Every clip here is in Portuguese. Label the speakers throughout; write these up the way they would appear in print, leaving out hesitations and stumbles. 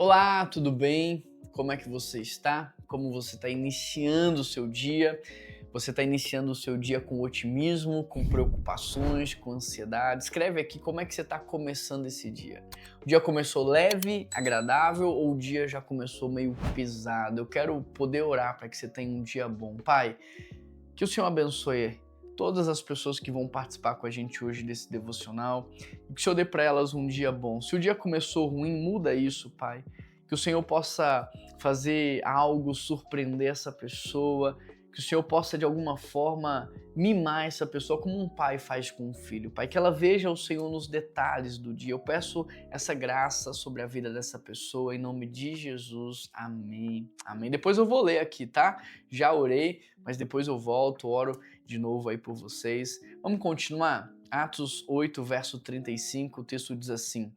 Speaker 1: Olá, tudo bem? Como é que você está? Como você está iniciando o seu dia? Você está iniciando o seu dia com otimismo, com preocupações, com ansiedade? Escreve aqui como é que você está começando esse dia. O dia começou leve, agradável ou o dia já começou meio pesado? Eu quero poder orar para que você tenha um dia bom. Pai, que o Senhor abençoe todas as pessoas que vão participar com a gente hoje desse devocional e que o Senhor dê para elas um dia bom. Se o dia começou ruim, muda isso, Pai. Que o Senhor possa fazer algo, surpreender essa pessoa, que o Senhor possa de alguma forma mimar essa pessoa como um pai faz com um filho, Pai. Que ela veja o Senhor nos detalhes do dia. Eu peço essa graça sobre a vida dessa pessoa, em nome de Jesus. Amém. Amém. Depois eu vou ler aqui, tá? Já orei, mas depois eu volto, oro de novo aí por vocês. Vamos continuar? Atos 8, verso 35, o texto diz assim: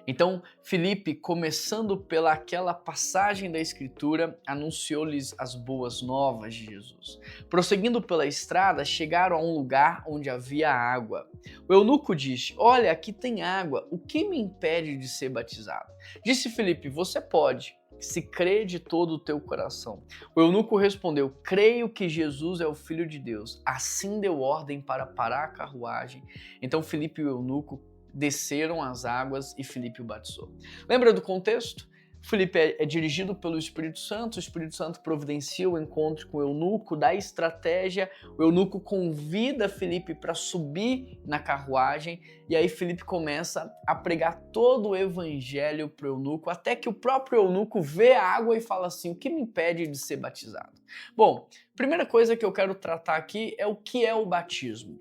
Speaker 1: Então Filipe, começando pela aquela passagem da Escritura, anunciou-lhes as boas novas de Jesus. Prosseguindo pela estrada, chegaram a um lugar onde havia água. O eunuco disse: Olha, aqui tem água, o que me impede de ser batizado? Disse Filipe: Você pode, se crê de todo o teu coração. O eunuco respondeu: Creio que Jesus é o Filho de Deus. Assim deu ordem para parar a carruagem. Então Filipe e o eunuco desceram as águas e Filipe o batizou. Lembra do contexto? Filipe é dirigido pelo Espírito Santo, o Espírito Santo providencia o encontro com o eunuco, dá estratégia, o eunuco convida Filipe para subir na carruagem e aí Filipe começa a pregar todo o evangelho para o eunuco, até que o próprio eunuco vê a água e fala assim: o que me impede de ser batizado? Bom, primeira coisa que eu quero tratar aqui é o que é o batismo.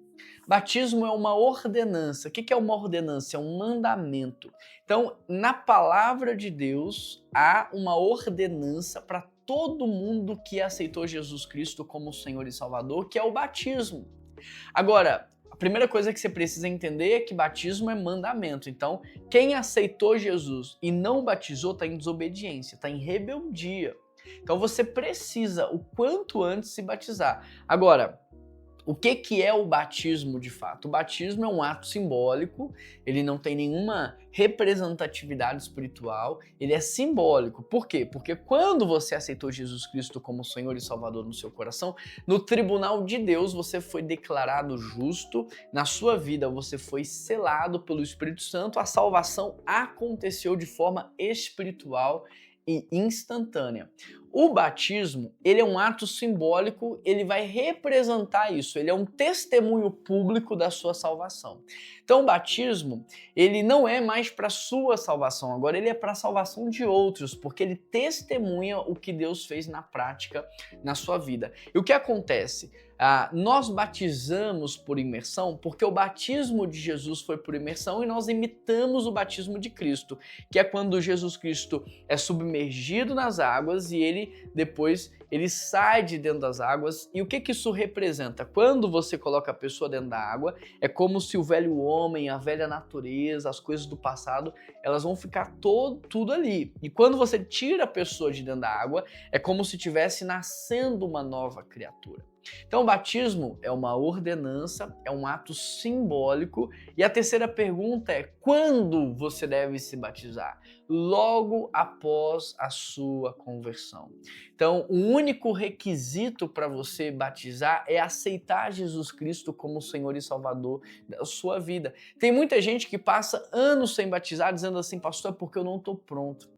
Speaker 1: Batismo é uma ordenança. O que é uma ordenança? É um mandamento. Então, na palavra de Deus, há uma ordenança para todo mundo que aceitou Jesus Cristo como Senhor e Salvador, que é o batismo. Agora, a primeira coisa que você precisa entender é que batismo é mandamento. Então, quem aceitou Jesus e não batizou está em desobediência, está em rebeldia. Então, você precisa, o quanto antes, se batizar. Agora, o que é o batismo de fato? O batismo é um ato simbólico, ele não tem nenhuma representatividade espiritual, ele é simbólico. Por quê? Porque quando você aceitou Jesus Cristo como Senhor e Salvador no seu coração, no tribunal de Deus você foi declarado justo, na sua vida você foi selado pelo Espírito Santo, a salvação aconteceu de forma espiritual e instantânea. O batismo, ele é um ato simbólico, ele vai representar isso, ele é um testemunho público da sua salvação. Então o batismo, ele não é mais para sua salvação, agora ele é para a salvação de outros, porque ele testemunha o que Deus fez na prática na sua vida. E o que acontece? Nós batizamos por imersão porque o batismo de Jesus foi por imersão e nós imitamos o batismo de Cristo, que é quando Jesus Cristo é submergido nas águas e depois ele sai de dentro das águas. E o que isso representa? Quando você coloca a pessoa dentro da água, é como se o velho homem, a velha natureza, as coisas do passado, elas vão ficar tudo ali. E quando você tira a pessoa de dentro da água, é como se estivesse nascendo uma nova criatura. Então, o batismo é uma ordenança, é um ato simbólico. E a terceira pergunta é: quando você deve se batizar? Logo após a sua conversão. Então, o único requisito para você batizar é aceitar Jesus Cristo como Senhor e Salvador da sua vida. Tem muita gente que passa anos sem batizar, dizendo assim: pastor, é porque eu não estou pronto.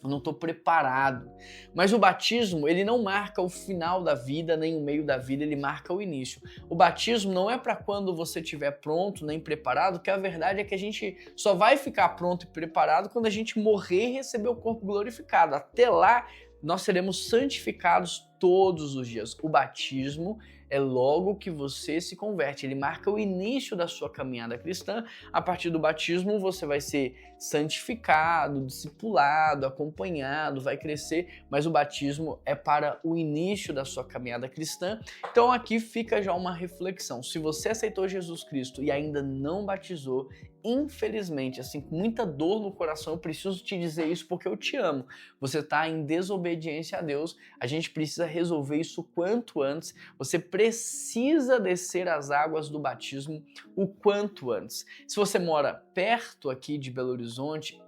Speaker 1: Eu não estou preparado. Mas o batismo, ele não marca o final da vida, nem o meio da vida, ele marca o início. O batismo não é para quando você estiver pronto, nem preparado, porque a verdade é que a gente só vai ficar pronto e preparado quando a gente morrer e receber o corpo glorificado. Até lá, nós seremos santificados todos os dias. O batismo é logo que você se converte, ele marca o início da sua caminhada cristã. A partir do batismo você vai ser santificado, discipulado, acompanhado, vai crescer, mas o batismo é para o início da sua caminhada cristã. Então aqui fica já uma reflexão: se você aceitou Jesus Cristo e ainda não batizou, infelizmente, assim, com muita dor no coração, eu preciso te dizer isso porque eu te amo. Você está em desobediência a Deus, a gente precisa resolver isso o quanto antes. Você precisa descer as águas do batismo o quanto antes. Se você mora perto aqui de Belo Horizonte,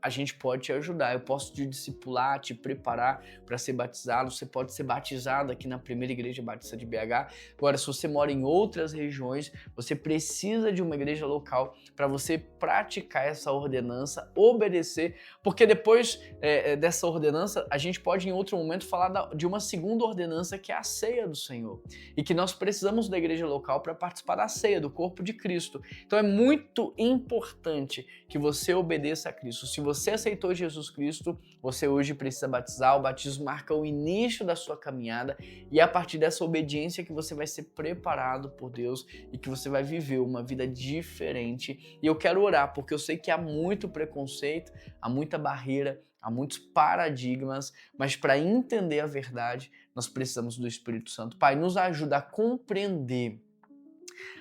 Speaker 1: a gente pode te ajudar. Eu posso te discipular, te preparar para ser batizado. Você pode ser batizado aqui na Primeira Igreja Batista de BH. Agora, se você mora em outras regiões, você precisa de uma igreja local para você praticar essa ordenança, obedecer, porque depois dessa ordenança, a gente pode em outro momento falar de uma segunda ordenança, que é a ceia do Senhor, e que nós precisamos da igreja local para participar da ceia, do corpo de Cristo. Então é muito importante que você obedeça a Cristo. Se você aceitou Jesus Cristo, você hoje precisa batizar. O batismo marca o início da sua caminhada e é a partir dessa obediência que você vai ser preparado por Deus e que você vai viver uma vida diferente. E eu quero orar, porque eu sei que há muito preconceito, há muita barreira, há muitos paradigmas, mas para entender a verdade, nós precisamos do Espírito Santo. Pai, nos ajuda a compreender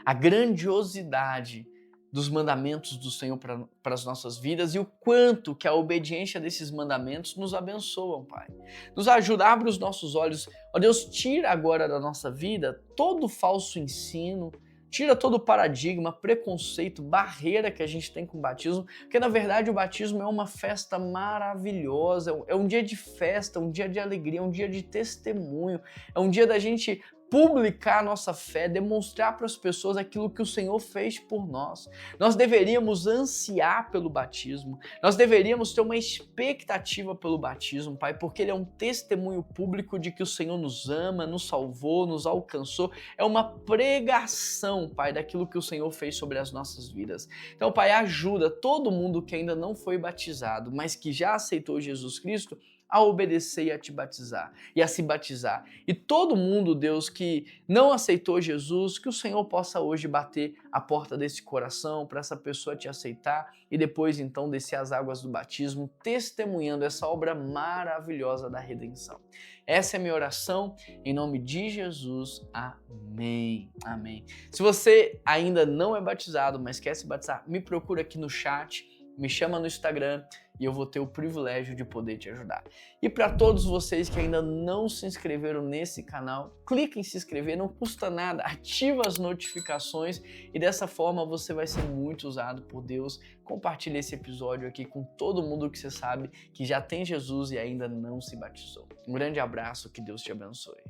Speaker 1: a grandiosidade dos mandamentos do Senhor para as nossas vidas e o quanto que a obediência desses mandamentos nos abençoam, Pai. Nos ajuda, abre os nossos olhos. Ó Deus, tira agora da nossa vida todo falso ensino, tira todo paradigma, preconceito, barreira que a gente tem com o batismo, porque na verdade o batismo é uma festa maravilhosa, é um dia de festa, um dia de alegria, um dia de testemunho, é um dia da gente publicar a nossa fé, demonstrar para as pessoas aquilo que o Senhor fez por nós. Nós deveríamos ansiar pelo batismo, nós deveríamos ter uma expectativa pelo batismo, Pai, porque ele é um testemunho público de que o Senhor nos ama, nos salvou, nos alcançou. É uma pregação, Pai, daquilo que o Senhor fez sobre as nossas vidas. Então, Pai, ajuda todo mundo que ainda não foi batizado, mas que já aceitou Jesus Cristo, a obedecer e a te batizar, e a se batizar. E todo mundo, Deus, que não aceitou Jesus, que o Senhor possa hoje bater a porta desse coração para essa pessoa te aceitar e depois então descer as águas do batismo, testemunhando essa obra maravilhosa da redenção. Essa é a minha oração, em nome de Jesus, amém, amém. Se você ainda não é batizado, mas quer se batizar, me procura aqui no chat, me chama no Instagram e eu vou ter o privilégio de poder te ajudar. E para todos vocês que ainda não se inscreveram nesse canal, clique em se inscrever, não custa nada, ativa as notificações e dessa forma você vai ser muito usado por Deus. Compartilhe esse episódio aqui com todo mundo que você sabe que já tem Jesus e ainda não se batizou. Um grande abraço, que Deus te abençoe.